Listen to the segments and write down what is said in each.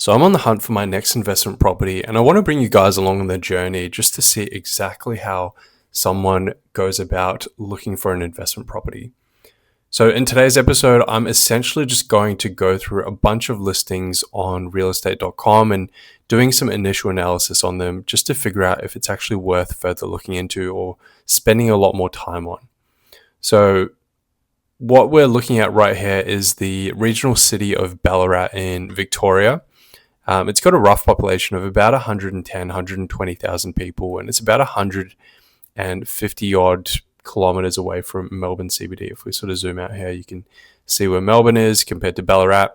So I'm on the hunt for my next investment property, and I want to bring you guys along on the journey just to see exactly how someone goes about looking for an investment property. So in today's episode, I'm essentially just going to go through a bunch of listings on realestate.com and doing some initial analysis on them just to figure out if it's actually worth further looking into or spending a lot more time on. So what we're looking at right here is the regional city of Ballarat in Victoria. It's got a rough population of about 110, 120,000 people, and it's about 150 odd kilometers away from Melbourne CBD. If we sort of zoom out here, you can see where Melbourne is compared to Ballarat.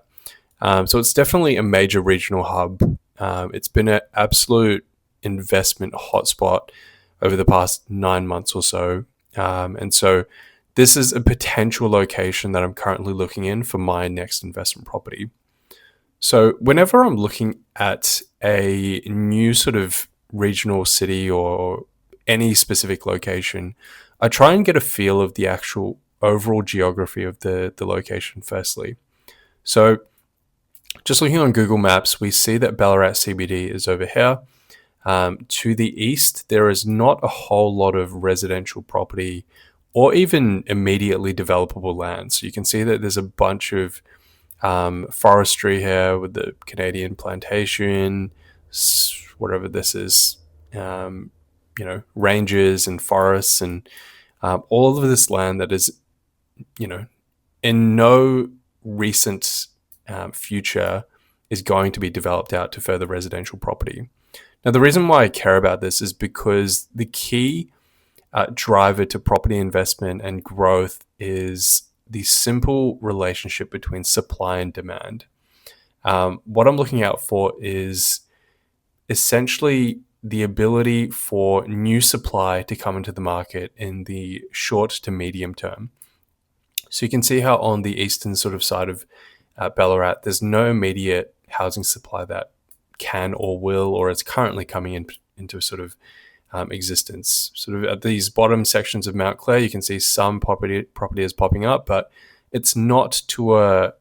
So it's definitely a major regional hub. It's been an absolute investment hotspot over the past 9 months or so. And so this is a potential location that I'm currently looking in for my next investment property. So whenever I'm looking at a new sort of regional city or any specific location, I try and get a feel of the actual overall geography of the location firstly. So just looking on Google Maps, we see that Ballarat CBD is over here. To the east, there is not a whole lot of residential property or even immediately developable land. So you can see that there's a bunch of forestry here with the Canadian plantation, whatever this is, ranges and forests and all of this land that is, in no recent future is going to be developed out to further residential property. Now, the reason why I care about this is because the key driver to property investment and growth is the simple relationship between supply and demand. What I'm looking out for is essentially the ability for new supply to come into the market in the short to medium term. So you can see how on the eastern sort of side of Ballarat, there's no immediate housing supply that can or will or is currently coming into sort of existence. Sort of at these bottom sections of Mount Clare, you can see some property is popping up, but it's not to a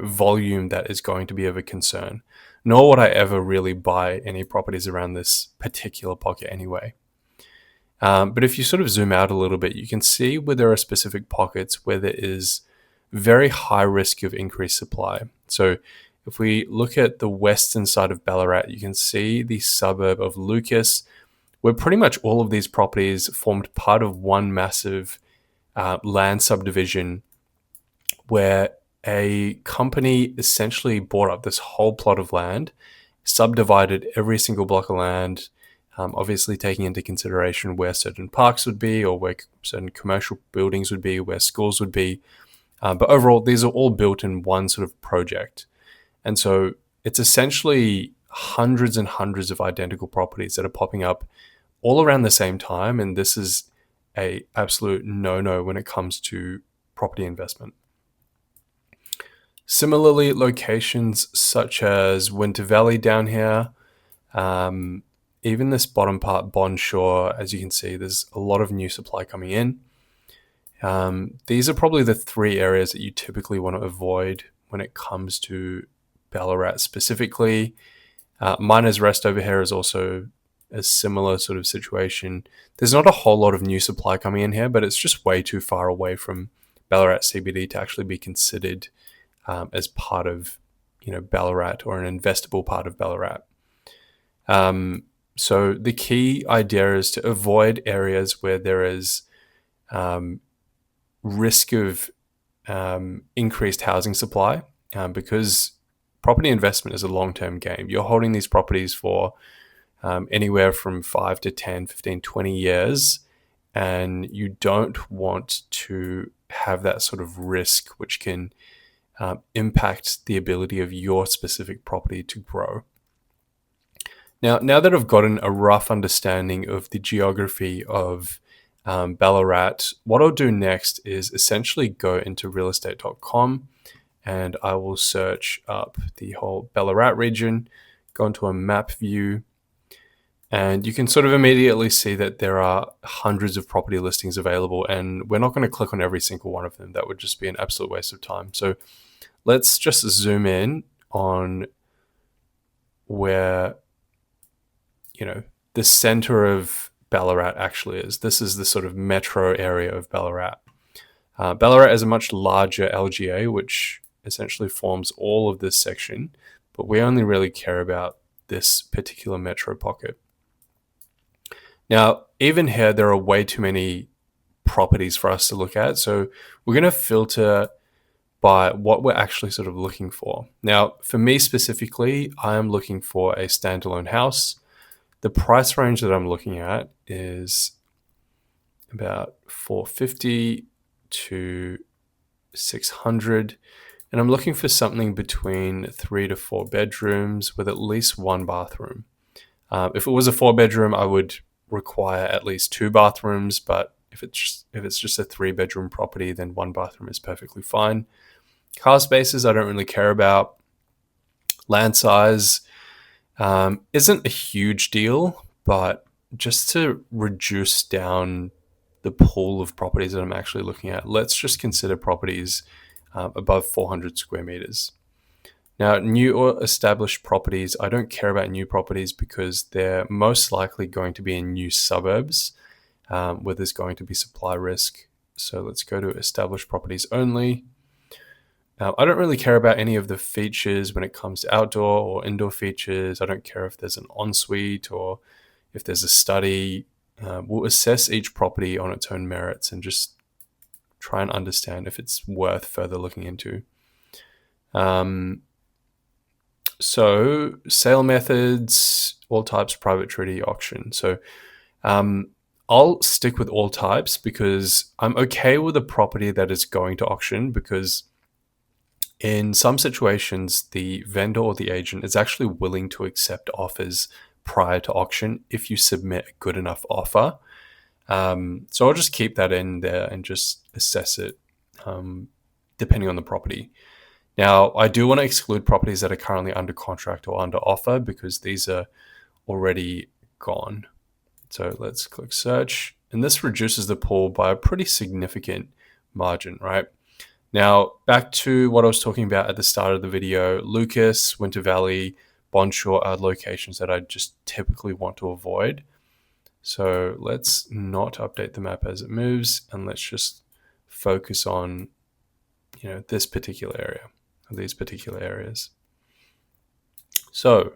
volume that is going to be of a concern. Nor would I ever really buy any properties around this particular pocket anyway. But if you sort of zoom out a little bit, you can see where there are specific pockets where there is very high risk of increased supply. So if we look at the western side of Ballarat, you can see the suburb of Lucas, where pretty much all of these properties formed part of one massive land subdivision where a company essentially bought up this whole plot of land, subdivided every single block of land, obviously taking into consideration where certain parks would be or where certain commercial buildings would be, where schools would be. But overall, these are all built in one sort of project. And so it's essentially hundreds and hundreds of identical properties that are popping up all around the same time. And this is a absolute no-no when it comes to property investment. Similarly, locations such as Winter Valley down here, even this bottom part, Bond Shore, as you can see, there's a lot of new supply coming in. These are probably the three areas that you typically want to avoid when it comes to Ballarat specifically. Miners Rest over here is also a similar sort of situation. There's not a whole lot of new supply coming in here, but it's just way too far away from Ballarat CBD to actually be considered as part of Ballarat or an investable part of Ballarat. So the key idea is to avoid areas where there is risk of increased housing supply because property investment is a long-term game. You're holding these properties for anywhere from 5 to 10, 15, 20 years, and you don't want to have that sort of risk which can impact the ability of your specific property to grow. Now that I've gotten a rough understanding of the geography of Ballarat, what I'll do next is essentially go into realestate.com and I will search up the whole Ballarat region, go into a map view, and you can sort of immediately see that there are hundreds of property listings available, and we're not going to click on every single one of them. That would just be an absolute waste of time. So let's just zoom in on where, the center of Ballarat actually is. This is the sort of metro area of Ballarat. Ballarat is a much larger LGA, which essentially forms all of this section, but we only really care about this particular metro pocket. Now, even here, there are way too many properties for us to look at. So we're going to filter by what we're actually sort of looking for. Now, for me specifically, I am looking for a standalone house. The price range that I'm looking at is about 450 to 600. And I'm looking for something between 3 to 4 bedrooms with at least 1 bathroom. If it was a 4-bedroom, I would require at least 2 bathrooms, but if it's just a 3-bedroom property, then 1 bathroom is perfectly fine. Car spaces, I don't really care about. Land size isn't a huge deal, but just to reduce down the pool of properties that I'm actually looking at, let's just consider properties above 400 square meters. Now, new or established properties, I don't care about new properties because they're most likely going to be in new suburbs where there's going to be supply risk. So let's go to established properties only. Now, I don't really care about any of the features when it comes to outdoor or indoor features. I don't care if there's an ensuite or if there's a study. We'll assess each property on its own merits and just try and understand if it's worth further looking into. So sale methods, all types, private treaty, auction. So I'll stick with all types because I'm okay with a property that is going to auction, because in some situations, the vendor or the agent is actually willing to accept offers prior to auction if you submit a good enough offer. So I'll just keep that in there and just assess it depending on the property. Now, I do want to exclude properties that are currently under contract or under offer because these are already gone. So let's click search, and this reduces the pool by a pretty significant margin, right? Now, back to what I was talking about at the start of the video, Lucas, Winter Valley, Bonshore are locations that I just typically want to avoid. So let's not update the map as it moves, and let's just focus on, this particular area, or these particular areas. So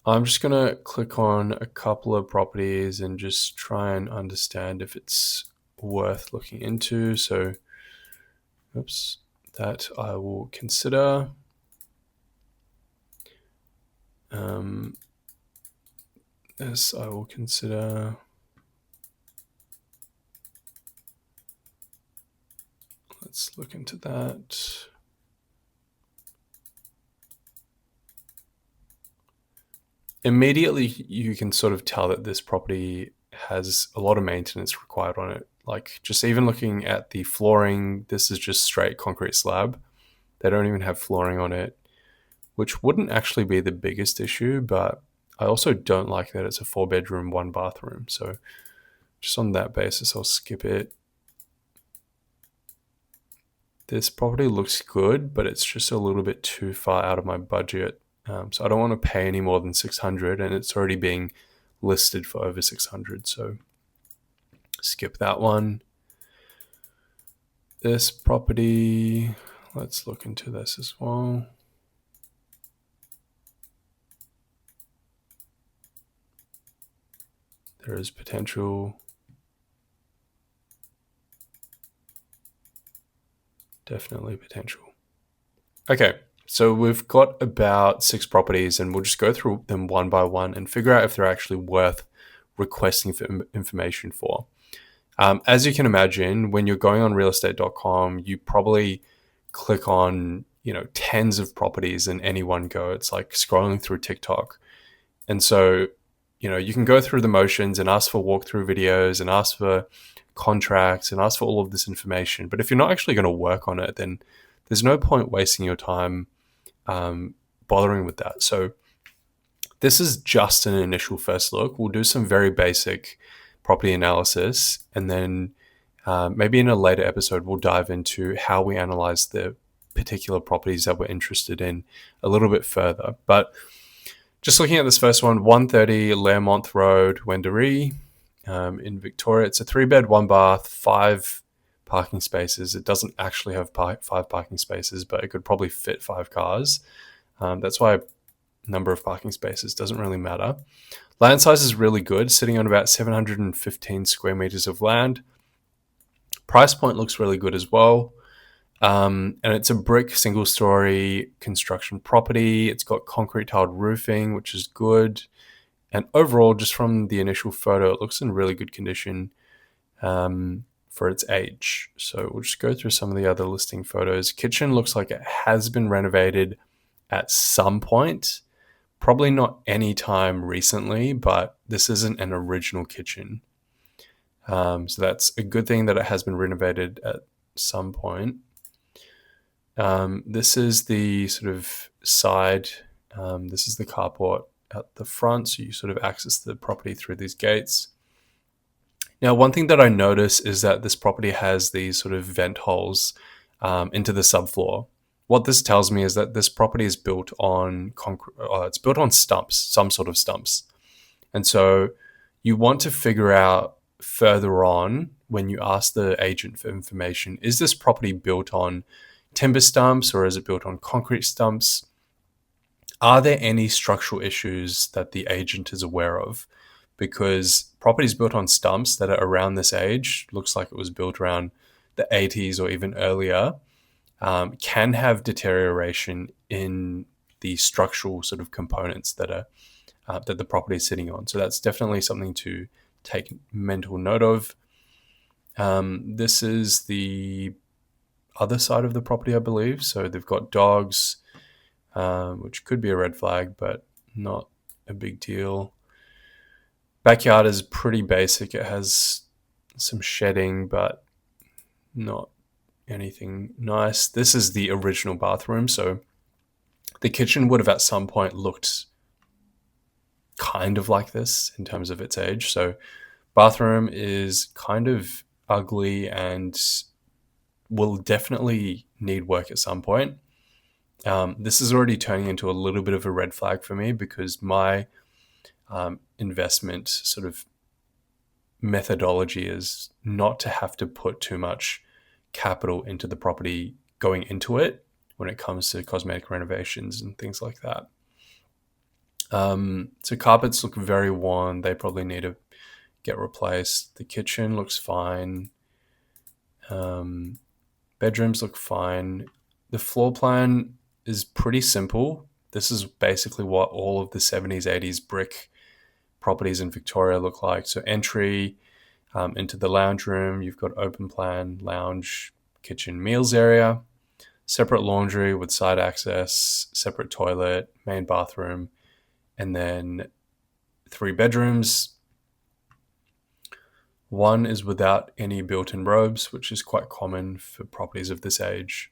I'm just going to click on a couple of properties and just try and understand if it's worth looking into. So that I will consider. This I will consider. Let's look into that. Immediately, you can sort of tell that this property has a lot of maintenance required on it. Like, just even looking at the flooring, this is just straight concrete slab. They don't even have flooring on it, which wouldn't actually be the biggest issue, but I also don't like that it's a 4-bedroom, 1 bathroom. So just on that basis, I'll skip it. This property looks good, but it's just a little bit too far out of my budget. So I don't want to pay any more than 600, and it's already being listed for over 600. So skip that one. This property, let's look into this as well. There is potential. Definitely potential. Okay, so we've got about 6 properties, and we'll just go through them one by one and figure out if they're actually worth requesting for information for. As you can imagine, when you're going on realestate.com, you probably click on, tens of properties in any one go. It's like scrolling through TikTok. And so, you can go through the motions and ask for walkthrough videos and ask for contracts and ask for all of this information. But if you're not actually going to work on it, then there's no point wasting your time bothering with that. So this is just an initial first look. We'll do some very basic property analysis, and then maybe in a later episode, we'll dive into how we analyze the particular properties that we're interested in a little bit further. But Just looking at this first one, 130 Lermont Road, Wendouree, in Victoria. It's a 3-bed, 1-bath, 5 parking spaces. It doesn't actually have 5 parking spaces, but it could probably fit 5 cars. That's why number of parking spaces doesn't really matter. Land size is really good, sitting on about 715 square meters of land. Price point looks really good as well. And it's a brick single-story construction property. It's got concrete tiled roofing, which is good. And overall, just from the initial photo, it looks in really good condition for its age. So we'll just go through some of the other listing photos. Kitchen looks like it has been renovated at some point. Probably not any time recently, but this isn't an original kitchen. So that's a good thing that it has been renovated at some point. This is the sort of side. This is the carport at the front, so you sort of access the property through these gates. Now, one thing that I notice is that this property has these sort of vent holes into the subfloor. What this tells me is that this property is built on concrete. It's built on stumps, some sort of stumps, and so you want to figure out further on when you ask the agent for information: is this property built on timber stumps or is it built on concrete stumps? Are there any structural issues that the agent is aware of? Because properties built on stumps that are around this age, looks like it was built around the 80s or even earlier, can have deterioration in the structural sort of components that are that the property is sitting on. So that's definitely something to take mental note of. This is the other side of the property, I believe. So they've got dogs, which could be a red flag, but not a big deal. Backyard is pretty basic. It has some shedding, but not anything nice. This is the original bathroom. So the kitchen would have at some point looked kind of like this in terms of its age. So bathroom is kind of ugly and will definitely need work at some point. This is already turning into a little bit of a red flag for me because my investment sort of methodology is not to have to put too much capital into the property going into it when it comes to cosmetic renovations and things like that. So carpets look very worn. They probably need to get replaced. The kitchen looks fine. Bedrooms look fine. The floor plan is pretty simple. This is basically what all of the 70s, 80s brick properties in Victoria look like. So entry into the lounge room, you've got open plan, lounge, kitchen, meals area, separate laundry with side access, separate toilet, main bathroom, and then 3 bedrooms. One is without any built-in robes, which is quite common for properties of this age.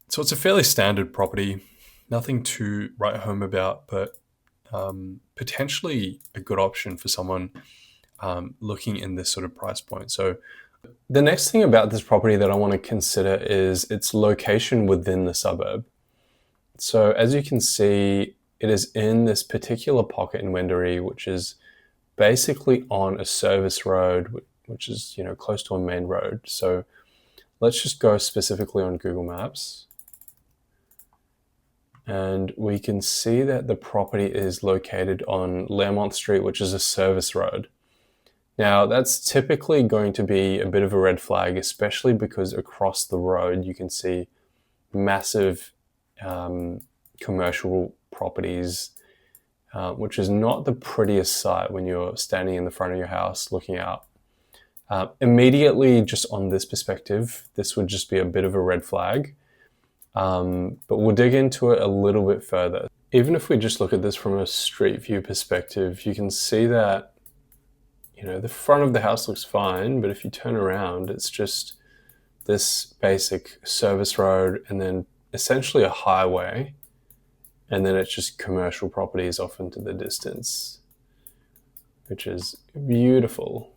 So it's a fairly standard property, nothing to write home about, but potentially a good option for someone looking in this sort of price point. So the next thing about this property that I want to consider is its location within the suburb. So as you can see, it is in this particular pocket in Wendouree, which is basically on a service road, which is, close to a main road. So let's just go specifically on Google Maps. And we can see that the property is located on Lermont Street, which is a service road. Now, that's typically going to be a bit of a red flag, especially because across the road you can see massive commercial properties, which is not the prettiest sight when you're standing in the front of your house looking out. Immediately, just on this perspective, this would just be a bit of a red flag. But we'll dig into it a little bit further. Even if we just look at this from a street view perspective, you can see that, the front of the house looks fine, but if you turn around, it's just this basic service road and then essentially a highway, and then it's just commercial properties off into the distance, which is beautiful.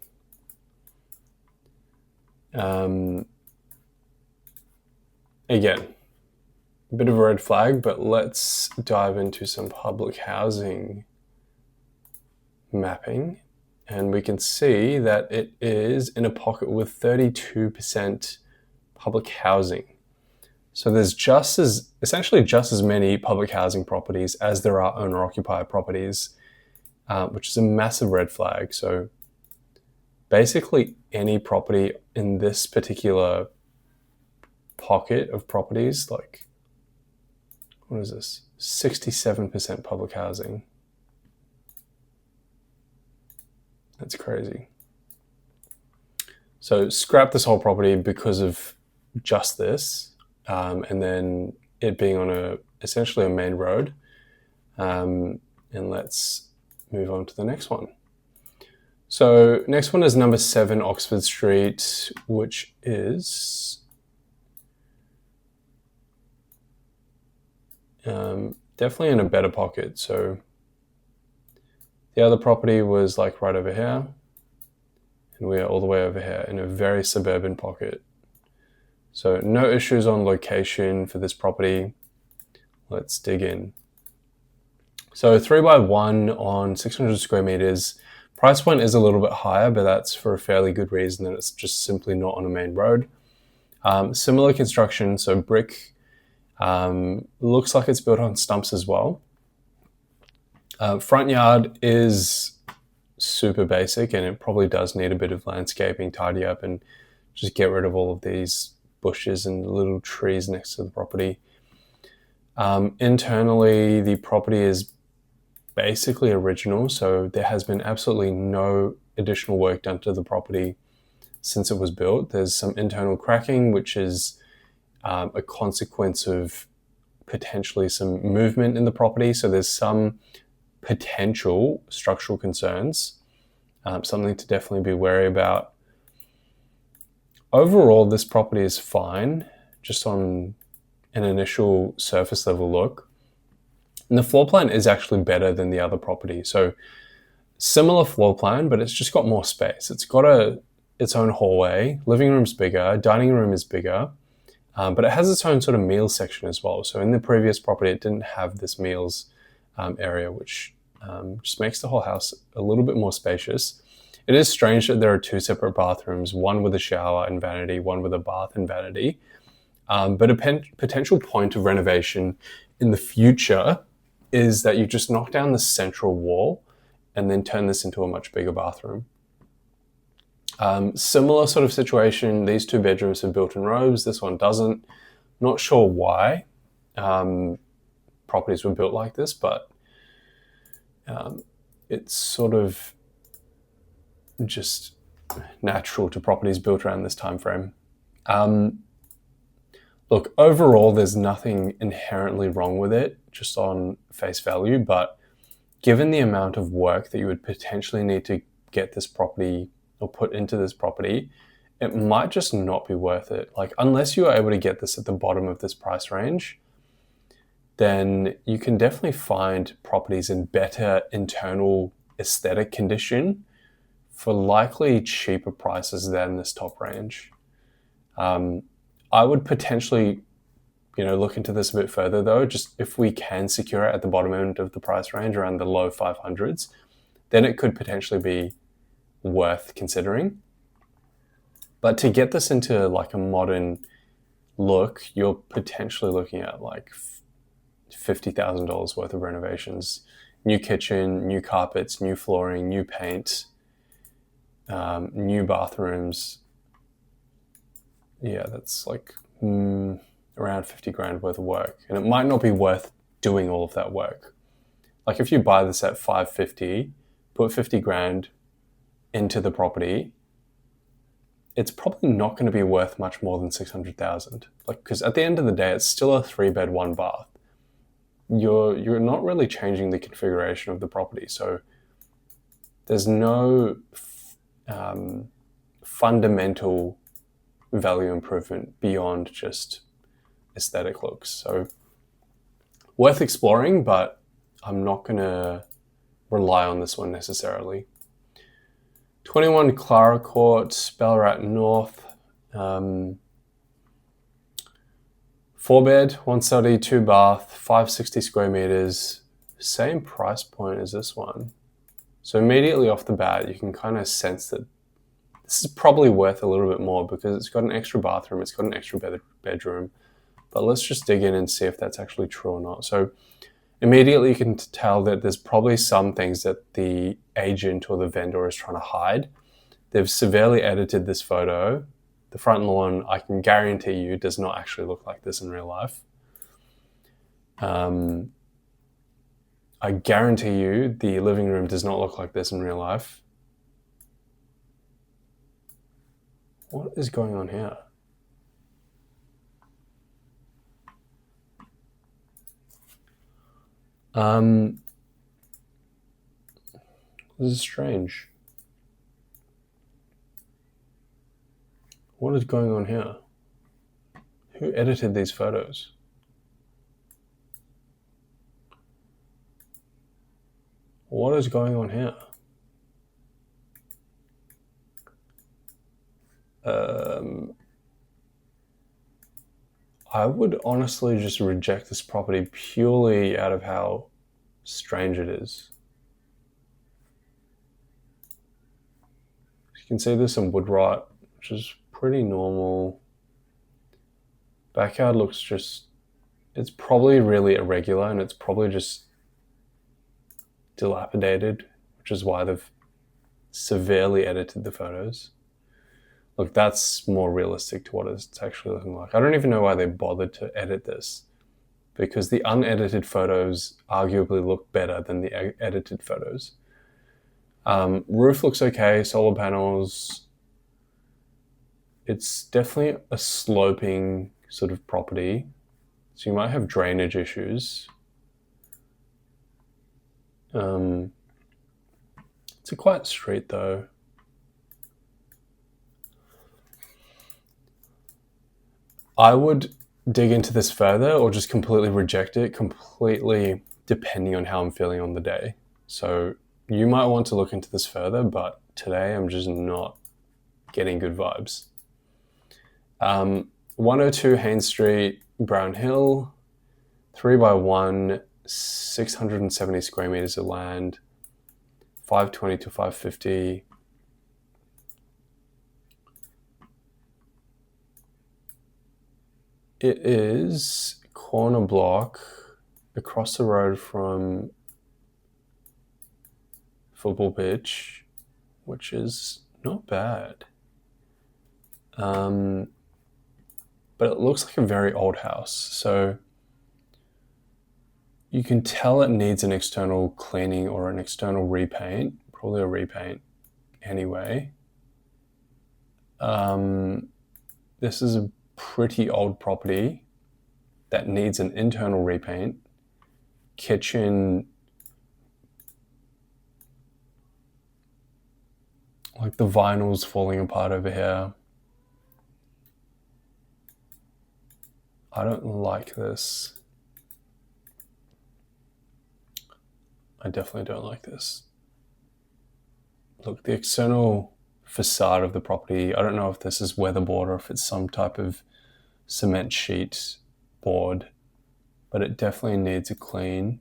Again, a bit of a red flag, but let's dive into some public housing mapping. And we can see that it is in a pocket with 32% public housing. So there's essentially just as many public housing properties as there are owner-occupier properties, which is a massive red flag. So basically any property in this particular pocket of properties, like, what is this? 67% public housing. That's crazy. So scrap this whole property because of just this, and then it being on essentially a main road. And let's move on to the next one. So next one is number 7 Oxford Street, which is definitely in a better pocket. So the other property was like right over here, and we are all the way over here in a very suburban pocket. So no issues on location for this property. Let's dig in. So 3x1 on 600 square meters. Price point is a little bit higher, but that's for a fairly good reason, that it's just simply not on a main road. Similar construction, so brick. Looks like it's built on stumps as well. Front yard is super basic, and it probably does need a bit of landscaping, tidy up, and just get rid of all of these bushes and little trees next to the property. Internally, the property is basically original, so there has been absolutely no additional work done to the property since it was built. There's some internal cracking, which is a consequence of potentially some movement in the property. So there's some potential structural concerns, something to definitely be wary about. Overall, this property is fine, just on an initial surface level look. And the floor plan is actually better than the other property. So similar floor plan, but it's just got more space. It's got its own hallway, living room's bigger, dining room is bigger, but it has its own sort of meals section as well. So in the previous property, it didn't have this meals area, which just makes the whole house a little bit more spacious. It is strange that there are 2 separate bathrooms, one with a shower and vanity, one with a bath and vanity. But a potential point of renovation in the future is that you just knock down the central wall and then turn this into a much bigger bathroom. Similar sort of situation, these 2 bedrooms have built-in robes, this one doesn't. Not sure why properties were built like this, but it's sort of just natural to properties built around this time frame. Look, overall, there's nothing inherently wrong with it, just on face value, but given the amount of work that you would potentially need to get this property or put into this property, it might just not be worth it. Like, unless you are able to get this at the bottom of this price range, then you can definitely find properties in better internal aesthetic condition for likely cheaper prices than this top range. I would potentially, look into this a bit further though, just if we can secure it at the bottom end of the price range, around the low 500s, then it could potentially be worth considering. But to get this into like a modern look, you're potentially looking at like $50,000 worth of renovations. New kitchen, new carpets, new flooring, new paint, new bathrooms. Yeah, that's like around 50 grand worth of work. And it might not be worth doing all of that work. Like if you buy this at 550, put 50 grand into the property, it's probably not going to be worth much more than 600,000. Like, because at the end of the day, it's still a 3-bed, 1-bath. You're not really changing the configuration of the property. So there's no fundamental value improvement beyond just aesthetic looks. So worth exploring, but I'm not going to rely on this one necessarily. 21 Clara Court, Ballarat North. 4 bed, 1 study, 2 bath, 560 square meters. Same price point as this one. So immediately off the bat, you can kind of sense that this is probably worth a little bit more because it's got an extra bathroom, it's got an extra bedroom. But let's just dig in and see if that's actually true or not. So immediately you can tell that there's probably some things that the agent or the vendor is trying to hide. They've severely edited this photo. The front lawn, I can guarantee you, does not actually look like this in real life. I guarantee you the living room does not look like this in real life. What is going on here? This is strange. What is going on here? Who edited these photos? What is going on here? I would honestly just reject this property purely out of how strange it is. You can see there's some wood rot, which is pretty normal. Backyard looks it's probably really irregular and it's probably just dilapidated, which is why they've severely edited the photos. Look, that's more realistic to what it's actually looking like. I don't even know why they bothered to edit this, because the unedited photos arguably look better than the edited photos. Roof looks okay, solar panels. It's definitely a sloping sort of property, so you might have drainage issues. It's a quiet street though. I would dig into this further or just completely reject it, completely depending on how I'm feeling on the day. So you might want to look into this further, but today I'm just not getting good vibes. 102 Haynes Street, Brown Hill, 3x1, 670 square meters of land, 520 to 550. It is corner block across the road from football pitch, which is not bad. But it looks like a very old house. So you can tell it needs an external cleaning or an external repaint, probably a repaint anyway. This is a pretty old property that needs an internal repaint. Kitchen, like the vinyl's falling apart over here. I don't like this. I definitely don't like this. Look, the external facade of the property, I don't know if this is weatherboard or if it's some type of cement sheet board, but it definitely needs a clean.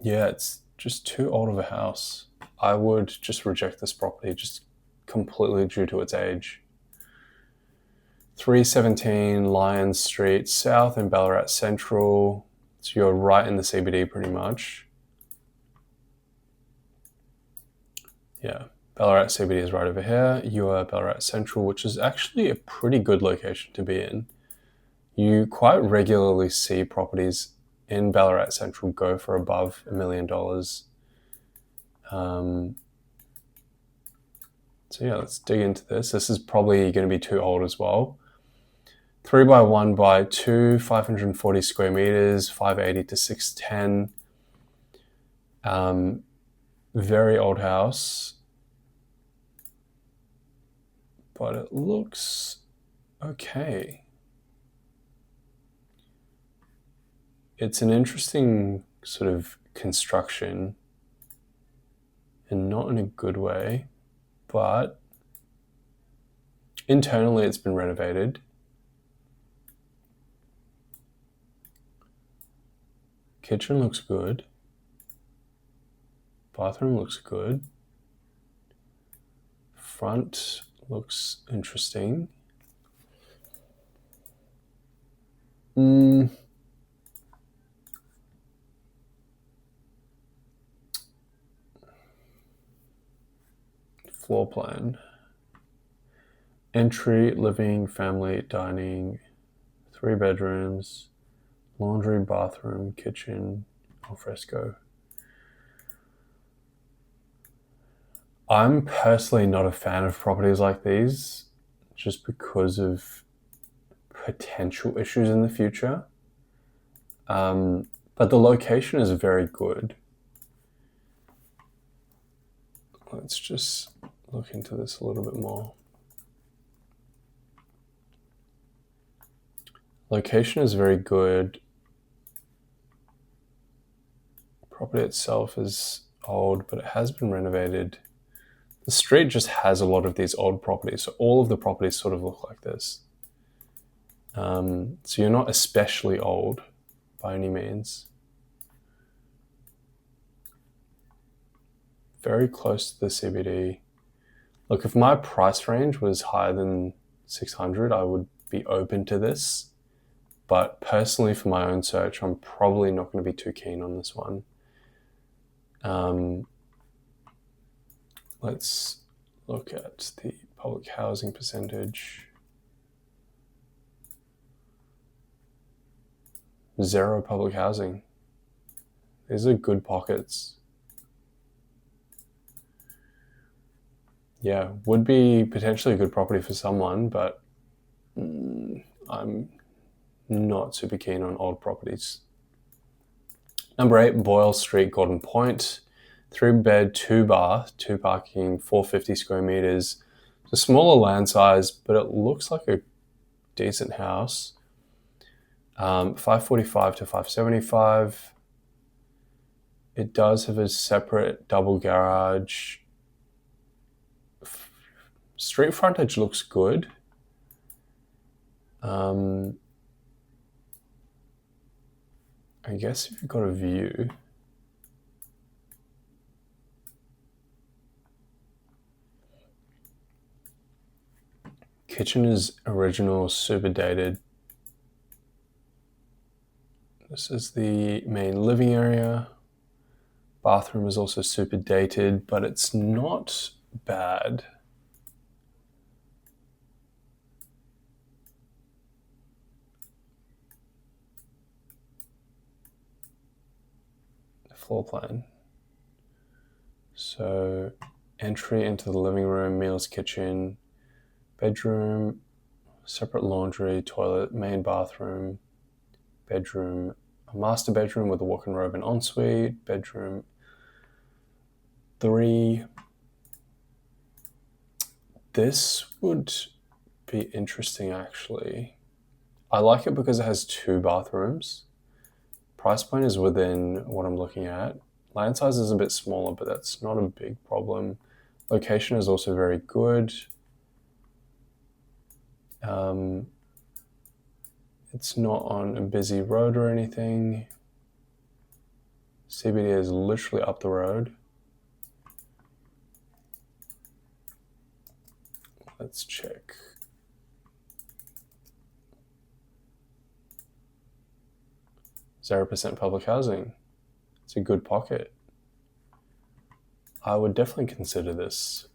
Yeah, it's just too old of a house. I would just reject this property just completely due to its age. 317 Lyons Street South in Ballarat Central. So you're right in the CBD pretty much. Yeah, Ballarat CBD is right over here. You are Ballarat Central, which is actually a pretty good location to be in. You quite regularly see properties in Ballarat Central go for above $1 million. So yeah, let's dig into this. This is probably going to be too old as well. 3x1x2, 540 square meters, 580 to 610. Very old house, but it looks okay. It's an interesting sort of construction and not in a good way, but internally it's been renovated. Kitchen looks good. Bathroom looks good. Front looks interesting. Floor plan. Entry, living, family, dining, 3 bedrooms, laundry, bathroom, kitchen, al fresco. I'm personally not a fan of properties like these just because of potential issues in the future. But the location is very good. Let's just look into this a little bit more. Location is very good. Property itself is old, but it has been renovated. The street just has a lot of these old properties, so all of the properties sort of look like this. So you're not especially old by any means. Very close to the CBD. Look, if my price range was higher than 600, I would be open to this. But personally, for my own search, I'm probably not going to be too keen on this one. Let's look at the public housing percentage. 0 public housing. These are good pockets. Yeah, would be potentially a good property for someone, but I'm not super keen on old properties. Number 8, Boyle Street, Gordon Point. 3-bed, 2-bath, 2 parking, 450 square meters. It's a smaller land size, but it looks like a decent house. 545 to 575. It does have a separate double garage. Street frontage looks good. I guess if you've got a view. Kitchen is original, super dated. This is the main living area. Bathroom is also super dated, but it's not bad. The floor plan. So entry into the living room, meals, kitchen, bedroom, separate laundry, toilet, main bathroom, bedroom, a master bedroom with a walk-in robe and ensuite, bedroom 3. This would be interesting actually. I like it because it has 2 bathrooms. Price point is within what I'm looking at. Land size is a bit smaller, but that's not a big problem. Location is also very good. It's not on a busy road or anything. CBD is literally up the road. Let's check. %0 public housing. It's a good pocket. I would definitely consider this.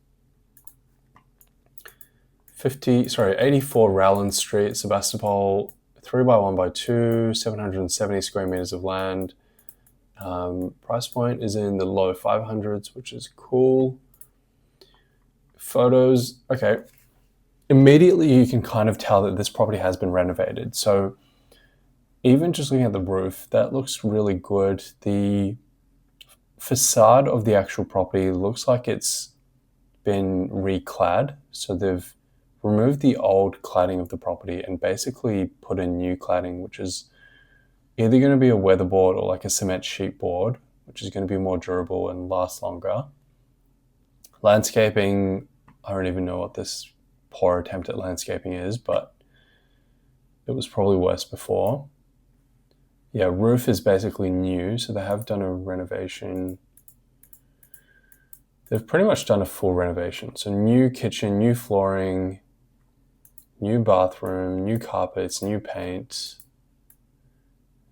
84 Rowland Street, Sebastopol, 3x1x2, 770 square meters of land. Price point is in the low 500s, which is cool. Photos, okay. Immediately you can kind of tell that this property has been renovated. So even just looking at the roof, that looks really good. The facade of the actual property looks like it's been reclad. So they've removed the old cladding of the property and basically put in new cladding, which is either going to be a weatherboard or like a cement sheet board, which is going to be more durable and last longer. Landscaping, I don't even know what this poor attempt at landscaping is, but it was probably worse before. Yeah, roof is basically new, so they have done a renovation. They've pretty much done a full renovation. So new kitchen, new flooring, new bathroom, new carpets, new paint,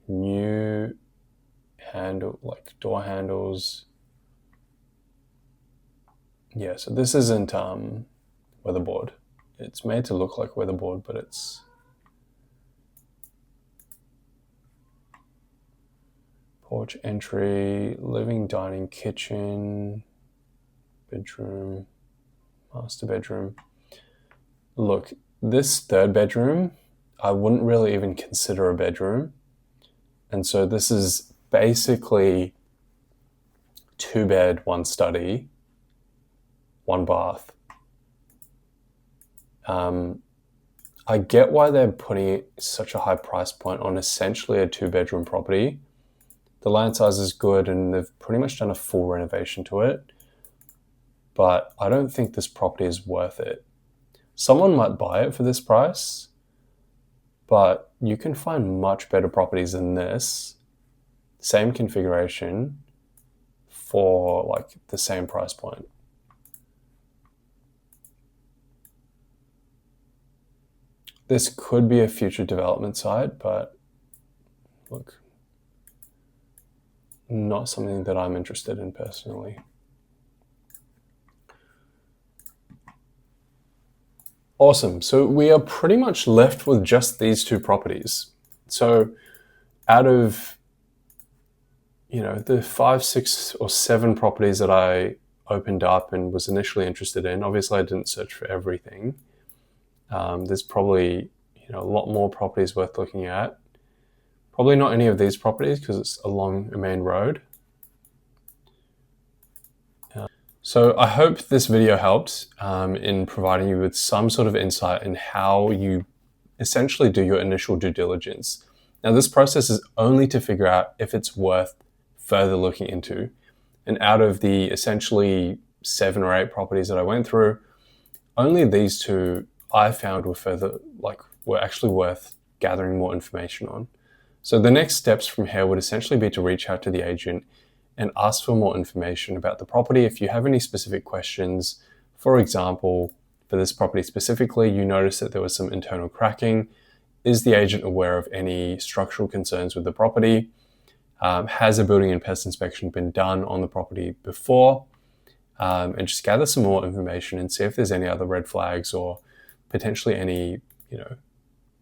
new handle, like door handles. Yeah, so this isn't weatherboard. It's made to look like weatherboard, but it's porch entry, living, dining, kitchen, bedroom, master bedroom. Look, this third bedroom, I wouldn't really even consider a bedroom. And so this is basically 2 bed, 1 study, 1 bath. I get why they're putting such a high price point on essentially a 2 bedroom property. The land size is good and they've pretty much done a full renovation to it. But I don't think this property is worth it. Someone might buy it for this price, but you can find much better properties than this, same configuration, for like the same price point. This could be a future development site, but look, not something that I'm interested in personally. Awesome. So we are pretty much left with just these 2 properties. So out of, the 5, 6, or 7 properties that I opened up and was initially interested in, obviously I didn't search for everything. There's probably, a lot more properties worth looking at. Probably not any of these properties because it's along a main road. So I hope this video helped in providing you with some sort of insight in how you essentially do your initial due diligence. Now, this process is only to figure out if it's worth further looking into. And out of the essentially 7 or 8 properties that I went through, only these 2 I found were actually worth gathering more information on. So the next steps from here would essentially be to reach out to the agent and ask for more information about the property. If you have any specific questions, for example, for this property specifically, you notice that there was some internal cracking. Is the agent aware of any structural concerns with the property? Has a building and pest inspection been done on the property before? And just gather some more information and see if there's any other red flags or potentially any,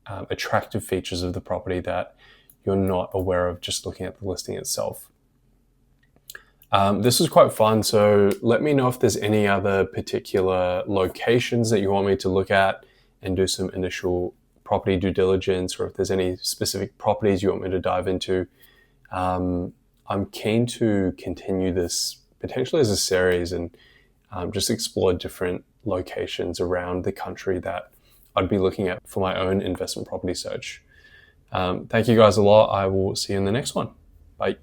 attractive features of the property that you're not aware of just looking at the listing itself. This was quite fun, so let me know if there's any other particular locations that you want me to look at and do some initial property due diligence, or if there's any specific properties you want me to dive into. I'm keen to continue this potentially as a series and just explore different locations around the country that I'd be looking at for my own investment property search. Thank you guys a lot. I will see you in the next one. Bye.